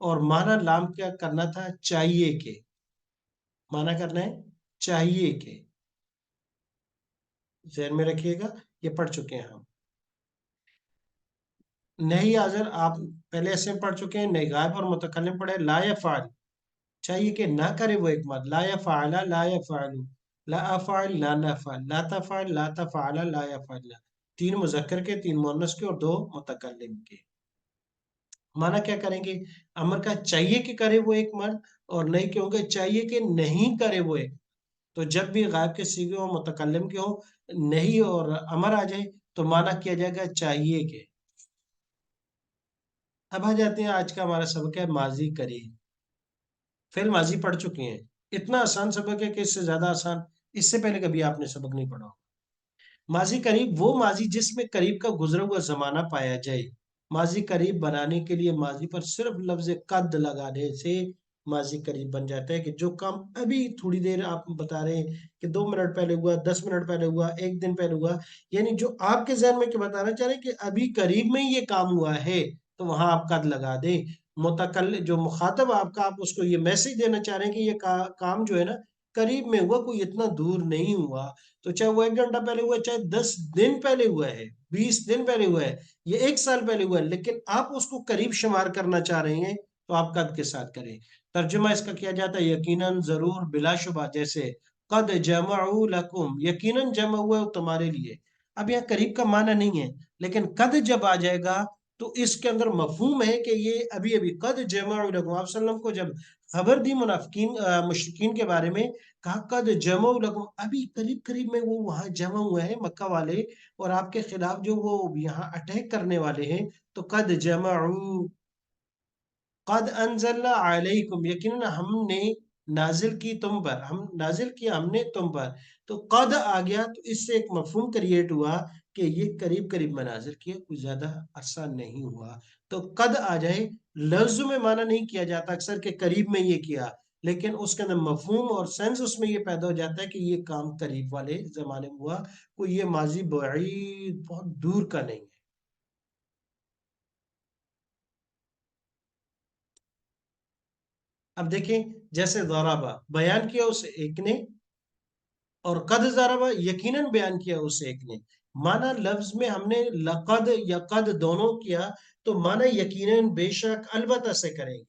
اور مانا لام کیا کرنا تھا؟ چاہیے کہ، مانا کرنا ہے چاہیے کہ، ذہن میں رکھیے گا، یہ پڑھ چکے ہیں ہم. نہیں حاضر آپ پہلے ایسے پڑھ چکے ہیں، نہیں غائب اور متکلم پڑھے. لا یفعل چاہیے کہ نہ کرے وہ ایک مرد، لا یفعل لا یفعل، لا افعل لا نفعل، لا تفعل لا تفعل لا یفعل. تین مذکر کے، تین مؤنث کے اور دو متکلم کے. مانا کیا کریں گے؟ امر کا چاہیے کہ کرے وہ ایک مرد، اور نہیں کیوں گے چاہیے کہ نہیں کرے وہ ایک. تو جب بھی غائب کے صیغے ہو، متکلم کے ہو، نہیں اور امر آ جائے تو مانا کیا جائے گا چاہیے کہ. اب آ جاتے ہیں، آج کا ہمارا سبق ہے ماضی قریب. فعل ماضی پڑھ چکے ہیں، اتنا آسان سبق ہے کہ اس سے زیادہ آسان اس سے پہلے کبھی آپ نے سبق نہیں پڑھا. ماضی قریب وہ ماضی جس میں قریب کا گزرا ہوا زمانہ پایا جائے. ماضی قریب بنانے کے لیے ماضی پر صرف لفظ قد لگانے سے ماضی قریب بن جاتا ہے، کہ جو کام ابھی تھوڑی دیر آپ بتا رہے ہیں کہ 2 منٹ پہلے ہوا، 10 منٹ پہلے ہوا، 1 دن پہلے ہوا، یعنی جو آپ کے ذہن میں کہ بتانا چاہ رہے ہیں کہ ابھی قریب میں ہی یہ کام ہوا ہے، تو وہاں آپ قد لگا دیں. جو مخاطب آپ کا، آپ اس کو یہ میسج دینا چاہ رہے ہیں کہ یہ کام جو ہے نا قریب میں ہوا، کوئی اتنا دور نہیں ہوا. تو چاہے وہ 1 گھنٹہ پہلے ہوا ہے، چاہے 10 دن پہلے ہوا ہے، 20 دن پہلے ہوا ہے، یہ 1 سال پہلے ہوا ہے، لیکن آپ اس کو قریب شمار کرنا چاہ رہے ہیں تو آپ قد کے ساتھ کریں. ترجمہ اس کا کیا جاتا ہے یقیناً، ضرور، بلا شبہ. جیسے قد جمعوا لکم، یقیناً جمع ہوا ہے تمہارے لیے. اب یہاں قریب کا معنی نہیں ہے، لیکن قد جب آ جائے گا تو اس کے اندر مفہوم ہے کہ یہ ابھی ابھی قد جمعوا لکم. آپ صلی اللہ علیہ وسلم کو جب خبر دی منافقین مشرکین کے بارے میں، کہا قد جمع لکم، ابھی قریب قریب میں وہ وہاں جمع ہوئے ہیں مکہ والے، اور آپ کے خلاف جو وہ یہاں اٹیک کرنے والے ہیں. تو قد جمعوا، قد انزلنا علیکم، یقیناً ہم نے نازل کی تم پر، ہم نازل کیا ہم نے تم پر. تو قد آ گیا تو اس سے ایک مفہوم کریٹ ہوا کہ یہ قریب قریب میں نازل کیا، کوئی زیادہ عرصہ نہیں ہوا. تو قد آ جائے، لفظ میں معنی نہیں کیا جاتا اکثر کہ قریب میں یہ کیا، لیکن اس کے اندر مفہوم اور سینس اس میں یہ پیدا ہو جاتا ہے کہ یہ کام قریب والے زمانے میں ہوا، کوئی یہ ماضی بعید بہت دور کا نہیں ہے. اب دیکھیں، جیسے ضربہ بیان کیا اس ایک نے، اور قد ضربہ یقیناً بیان کیا اس ایک نے. معنی لفظ میں ہم نے لقد یا قد دونوں کیا، تو معنی یقیناً، بے شک، البتہ سے کریں گے.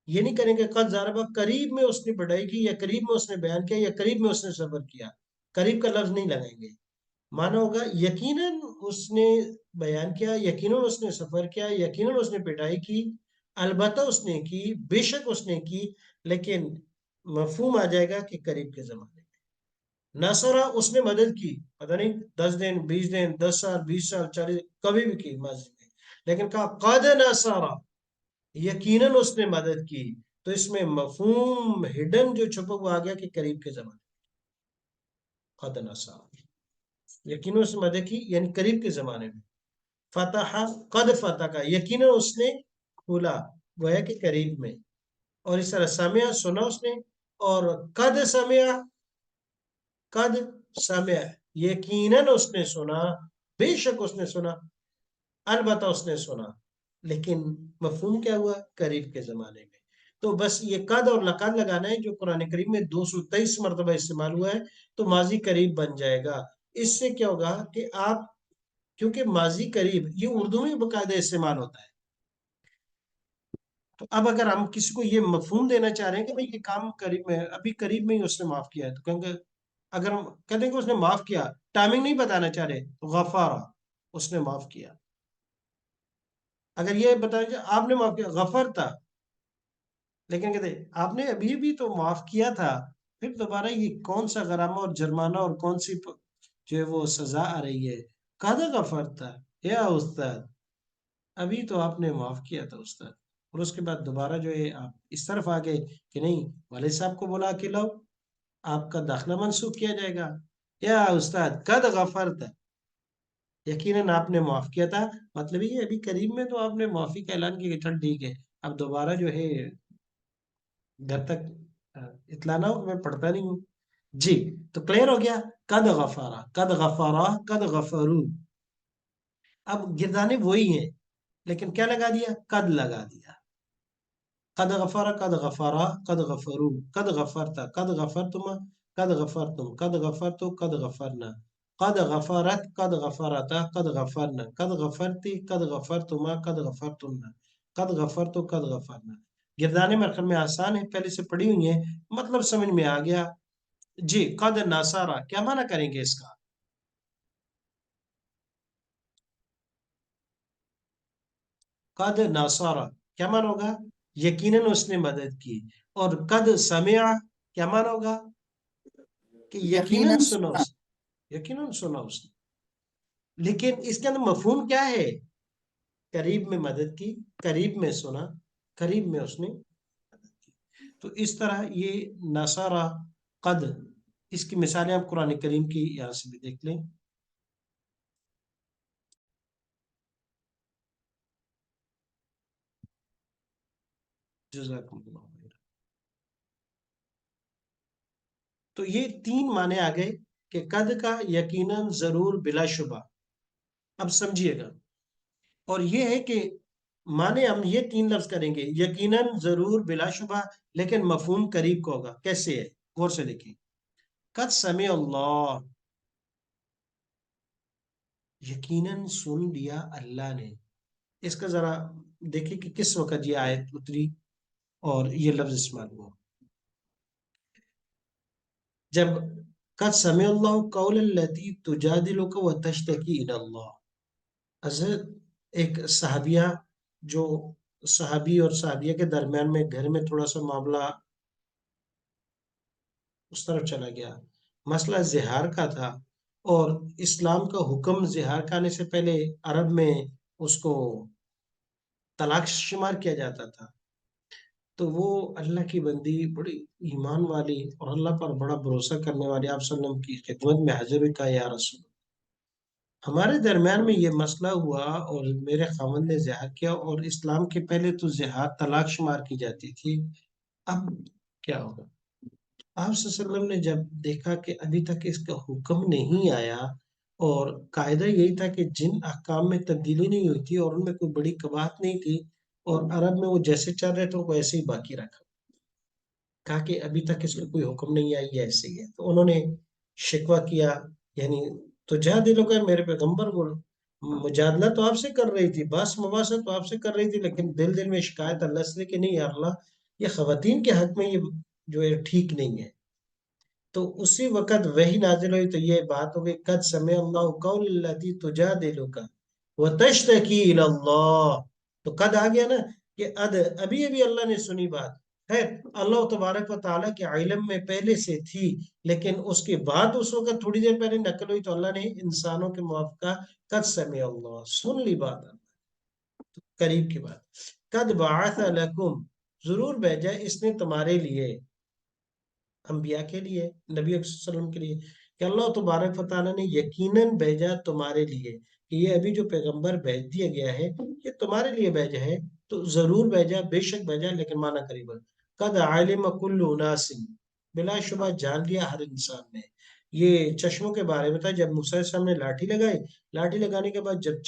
یہ نہیں کریں گے قد ضربہ قریب میں اس نے پڑھائی کی، یا قریب میں اس نے بیان کیا، یا قریب میں اس نے صبر کیا. قریب کا لفظ نہیں لگائیں گے. مانا ہوگا یقیناً اس نے بیان کیا، یقیناً اس نے سفر کیا، یقیناً اس نے پٹائی کی، البتہ اس نے کی، بے شک اس نے کی. لیکن مفہوم آ جائے گا کہ قریب کے زمانے میں. نصرہ اس نے مدد کی، پتہ نہیں 10 دن، 20 دن، 10 سال، 20 سال، 40، کبھی بھی کی ماضی میں. لیکن کہا قد نصرہ، یقیناً اس نے مدد کی. تو اس میں مفہوم ہڈن جو چھپا ہوا آ گیا کہ قریب کے زمانے میں. قد نصرہ، یقیناً اس نے مدد کی، یعنی قریب کے زمانے میں. فتح، قد فتح کا، یقیناً اس نے کھولا، گویا کہ قریب میں. اور اس طرح سمع، سنا اس نے. اور قد سمع، قد سمع، یقیناً اس نے سنا، بے شک اس نے سنا، البتہ اس نے سنا. لیکن مفہوم کیا ہوا؟ قریب کے زمانے میں. تو بس یہ قد اور لقد لگانا ہے، جو قرآن کریم میں 223 مرتبہ استعمال ہوا ہے، تو ماضی قریب بن جائے گا. اس سے کیا ہوگا کہ آپ، کیونکہ ماضی قریب یہ اردو میں باقاعدہ استعمال ہوتا ہے. تو اب اگر ہم کسی کو یہ مفہوم دینا چاہ رہے ہیں کہ بھئی یہ کام قریب میں، ابھی قریب میں ہی اس نے معاف کیا ہے، تو کہیں گے، اگر ہم کہتے ہیں کہ اس نے معاف کیا، ٹائمنگ نہیں بتانا چاہ رہے، تو غفارہ، اس نے معاف کیا. اگر یہ بتانا چاہ آپ نے معاف کیا، غفر تھا، لیکن کہتے ہیں آپ نے ابھی بھی تو معاف کیا تھا، پھر دوبارہ یہ کون سا غرامہ اور جرمانہ اور کون سی جو ہے وہ سزا آ رہی ہے؟ قد غفر تھا یا استاد، ابھی تو آپ نے معاف کیا تھا استاد. اور اس کے بعد دوبارہ جو ہے آپ اس طرف آ گئے کہ نہیں، والد صاحب کو بلا کے لاؤ، آپ کا داخلہ منسوخ کیا جائے گا. یا استاد قد غفرت، یقیناً آپ نے معاف کیا تھا، مطلب یہ ابھی قریب میں تو آپ نے معافی کا اعلان کیا کہ چل ٹھیک ہے، اب دوبارہ جو ہے گھر تک اطلاع نہ ہو، میں پڑھتا نہیں ہوں. جی، تو کلیئر ہو گیا. قد غفارا، قد غفارا، قد غفرو. اب گردانے وہی ہیں، لیکن کیا لگا دیا؟ قد لگا دیا. قد غفر قد غفرا قد غفروا قد غفرت قد غفرتما قد غفرتم قد غفرت قد غفرنا قد غفرت قد غفرتا قد غفرنا قد غفرتی قد غفرتما قد غفرتن قد غفرت قد غفرنا. گردانے مرکب میں آسان ہے، پہلے سے پڑھی ہوئی ہیں، مطلب سمجھ میں آ گیا جی. قد ناصارا کیا معنی کریں گے اس کا؟ قد ناصارا کیا معنی ہوگا؟ یقیناً اس نے مدد کی. اور قد سمع کیا معنی ہوگا؟ کہ یقیناً یقیناً سنا سنا. اس نے، یقیناً سنا اس نے. لیکن اس کے اندر مفہوم کیا ہے؟ قریب میں مدد کی، قریب میں سنا، قریب میں اس نے مدد کی. تو اس طرح یہ نصارہ قد، اس کی مثالیں آپ قرآن کریم کی یہاں سے بھی دیکھ لیں. جزاکم اللہ خیر. تو یہ تین معنی آ گئے کہ قد کا یقیناً ضرور بلا شبہ. اب سمجھیے گا، اور یہ ہے کہ معنی ہم یہ تین لفظ کریں گے، یقیناً ضرور بلا شبہ، لیکن مفہوم قریب کو ہوگا. کیسے ہے؟ غور سے دیکھیں. قد سمع اللہ، یقیناً سن لیا اللہ نے. اس کا ذرا دیکھیں کہ کس وقت یہ آیت اتری اور یہ لفظ استعمال ہوا. جب قد سمع اللہ قول التی تجادلک وتشتکی الی اللہ. حضرت ایک صحابیہ، جو صحابی اور صحابیہ کے درمیان میں گھر میں تھوڑا سا معاملہ اس طرف چلا گیا، مسئلہ زہار کا تھا، اور اسلام کا حکم زہار کا آنے سے پہلے عرب میں اس کو طلاق شمار کیا جاتا تھا. تو وہ اللہ کی بندی، بڑی ایمان والی اور اللہ پر بڑا بھروسہ کرنے والی، آپ صلی اللہ علیہ وسلم کی خدمت میں حاضر ہوئی، کہا یا رسول ہمارے درمیان میں یہ مسئلہ ہوا اور میرے خاوند نے زہار کیا، اور اسلام کے پہلے تو زہار طلاق شمار کی جاتی تھی، اب کیا ہوگا؟ آپ صلی اللہ علیہ وسلم نے جب دیکھا کہ ابھی تک اس کا حکم نہیں آیا، اور قاعدہ یہی تھا کہ جن احکام میں تبدیلی نہیں ہوئی تھی اور ان میں کوئی بڑی قباحت نہیں تھی، اور عرب میں وہ جیسے چل رہے تھے وہ ایسے ہی باقی رکھا، کہا کہ ابھی تک اس میں کوئی حکم نہیں آئی ہے، ایسے ہی ہے. تو انہوں نے شکوہ کیا، یعنی تو جہاں دلوں کا میرے پیغمبر کو مجادلہ تو آپ سے کر رہی تھی، بس مباحثہ تو آپ سے کر رہی تھی، لیکن دل دل میں شکایت اللہ سے کہ نہیں یا اللہ، یہ خواتین کے حق میں یہ جو ہے ٹھیک نہیں ہے. تو اسی وقت وہی نازل ہوئی، تو یہ بات ہو گئی قد سمع اللہ قول التی تجادلک وتشتکی الی اللہ. تو قد آ گیا نا کہ ابھی ابھی اللہ نے سنی بات ہے. اللہ تبارک و تعالیٰ کے علم میں پہلے سے تھی، لیکن اس کے بعد اس وقت تھوڑی دیر پہلے نقل ہوئی، تو اللہ نے انسانوں کے موافقہ قد سمع اللہ، سن لی بات، قریب کی بات. قد بعث لکم، ضرور بھیجا اس نے تمہارے لیے، انبیاء کے لیے، نبی صلی اللہ علیہ وسلم کے لیے، کہ اللہ تبارک و تعالیٰ نے یقیناً بھیجا تمہارے لیے، کہ یہ ابھی جو پیغمبر بھیج دیا گیا ہے یہ تمہارے لیے بھیجا ہے. تو ضرور بھیجا، بے شک بھیجا، لیکن معنی قریب ہے. قد علم کل اناس، بلا شبہ جان لیا ہر انسان نے. یہ چشموں کے بارے میں تھا، جب موسیٰ علیہ السلام نے لاٹھی لگائی، لاٹھی لگانے کے بعد جب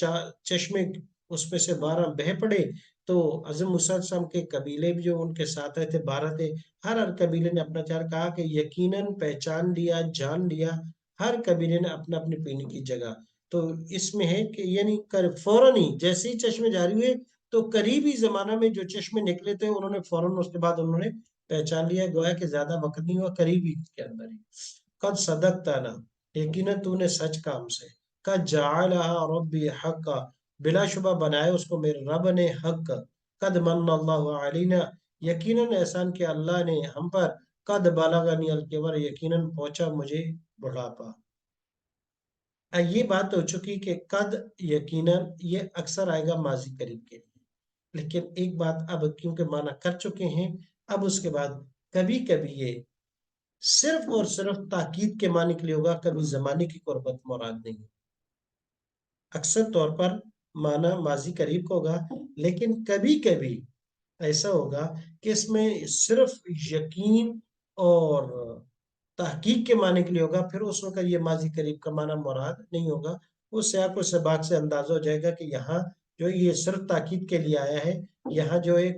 چشمے اس میں سے 12 بہہ پڑے، تو حضرت موسیٰ علیہ السلام کے قبیلے بھی جو ان کے ساتھ آئے تھے 12 تھے، ہر قبیلے نے اپنا چار کہا کہ یقیناً پہچان لیا، جان لیا، ہر قبیلے نے اپنا اپنے پینے کی جگہ. تو اس میں ہے کہ یعنی فوراً ہی جیسے ہی چشمے جاری ہوئے، تو قریبی زمانہ میں جو چشمے نکلے تھے انہوں نے فوراً اس کے بعد انہوں نے پہچان لیا، گویا کہ زیادہ وقت نہیں ہوا، قریبی کے اندر ہی. قد صدقتنا، یقیناً تو نے سچ کام سے. قد جعلها ربی حقا، بلا شبہ بنائے اس کو میرے رب نے حق. قد من اللہ علینا، یقیناً احسان کیا اللہ نے ہم پر. قد بلغنی الکبر، یقیناً پہنچا مجھے بڑھاپا. یہ بات ہو چکی کہ قد یقیناً یہ اکثر آئے گا ماضی قریب کے لیے، لیکن ایک بات اب کیونکہ معنی کر چکے ہیں، اب اس کے بعد کبھی کبھی یہ صرف اور صرف تاکید کے معنی کے لیے ہوگا، کبھی زمانے کی قربت مراد نہیں. اکثر طور پر معنی ماضی قریب کا ہوگا، لیکن کبھی کبھی ایسا ہوگا کہ اس میں صرف یقین اور تحقیق کے معنی کے لیے ہوگا، پھر اس وقت یہ ماضی قریب کا معنی مراد نہیں ہوگا. اس سیاق و سباق سے اندازہ ہو جائے گا کہ یہاں جو یہ صرف تاکید کے لیے آیا ہے، یہاں جو ایک